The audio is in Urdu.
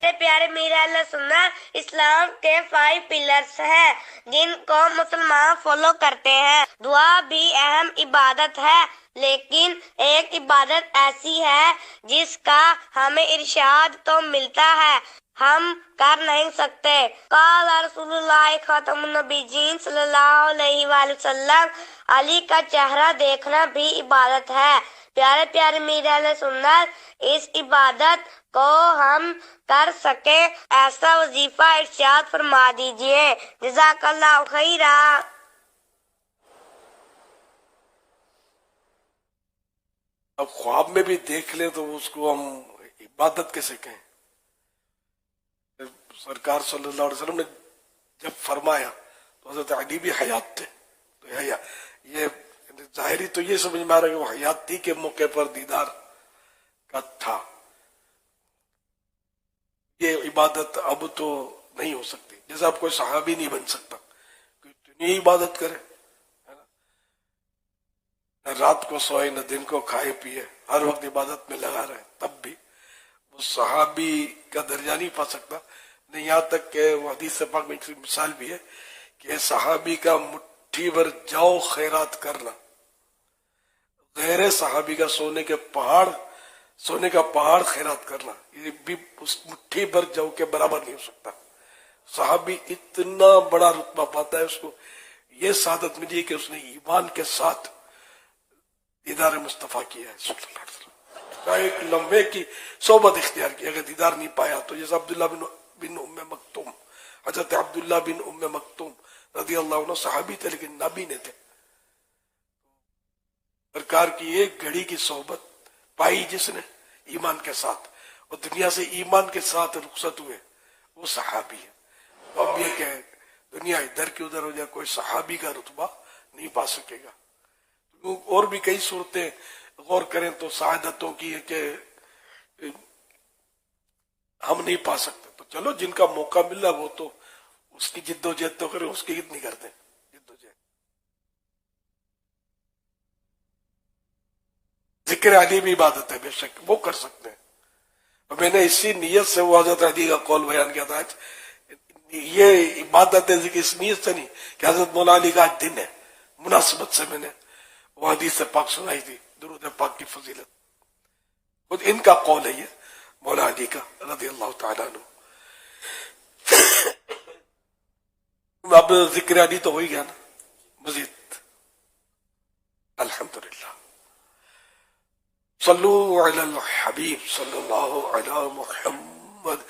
پیارے میر اہل سنت اسلام کے 5 پلرز ہیں جن کو مسلمان فالو کرتے ہیں۔ دعا بھی اہم عبادت ہے، لیکن ایک عبادت ایسی ہے جس کا ہمیں ارشاد تو ملتا ہے، ہم کر نہیں سکتے۔ قال رسول اللہ خاتم النبیین صلی اللہ علیہ وآلہ وسلم، علی کا چہرہ دیکھنا بھی عبادت ہے۔ پیارے پیارے میر اہل سنت، اس عبادت کو ہم کر سکیں ایسا وظیفہ ارشاد فرما دیجئے۔ جزاک اللہ خیرا۔ اب خواب میں بھی دیکھ لیں تو اس کو ہم عبادت کیسے کہیں؟ سرکار صلی اللہ علیہ وسلم نے جب فرمایا تو حضرت علی بھی حیات تھے، تو یہ ظاہری تو یہ سمجھ میں آ رہا ہے کہ وہ حیاتی کے موقع پر دیدار کا تھا۔ یہ عبادت اب تو نہیں ہو سکتی، جیسا اب کوئی صحابی نہیں بن سکتا، اتنی عبادت کرے، نہ رات کو سوئے نہ دن کو کھائے پیے، ہر وقت عبادت میں لگا رہے، تب بھی وہ صحابی کا درجہ نہیں پا سکتا۔ نہیں، یہاں تک کہ وہ حدیث پاک میں ایک مثال بھی ہے کہ صحابی کا مٹھی بھر جاؤ خیرات کرنا غیر صحابی کا سونے کا پہاڑ خیرات کرنا، یہ بھی اس مٹھی بھر جاؤ کے برابر نہیں ہو سکتا۔ صحابی اتنا بڑا رتبہ پاتا ہے، اس کو یہ سعادت ملی ہے کہ اس نے ایمان کے ساتھ دیدار مصطفیٰ کیا ہے صلی اللہ علیہ وسلم، ایک لمحے کی صحبت اختیار کی۔ اگر دیدار نہیں پایا تو جیسا عبداللہ بن ام مکتوم، حضرت عبداللہ بن ام مکتوم رضی اللہ عنہ صحابی تھے لیکن نبی نے تھے، سرکار کی ایک گھڑی کی صحبت پائی جس نے ایمان کے ساتھ، اور دنیا سے ایمان کے ساتھ رخصت ہوئے، وہ صحابی ہے۔ اب یہ کہ دنیا ادھر کی ادھر ہو جائے، کوئی صحابی کا رتبہ نہیں پا سکے گا۔ اور بھی کئی صورتیں غور کریں تو سعادتوں کی ہے کہ ہم نہیں پا سکتے، تو چلو جن کا موقع مل رہا وہ تو اس کی جد و جہد تو کریں، اس کی کتنی کرتے ہیں جد و جہد۔ ذکر علی بھی عبادت ہے، بے شک وہ کر سکتے ہیں، اور میں نے اسی نیت سے وہ حضرت علی کا قول بیان کیا تھا۔ آج یہ عبادت ہے ذکر اس نیت سے نہیں کہ حضرت مولا علی کا آج دن ہے، مناسبت سے میں نے وہ حدیث پاک سنائی تھی، درود پاک کی فضیلت، خود ان کا قول ہے یہ مولا علی کا رضی اللہ تعالیٰ عنہ۔ اب ذکر علی تو ہو ہی گیا نا، مزید الحمدللہ صلو علی الحبیب صلی اللہ علی محمد۔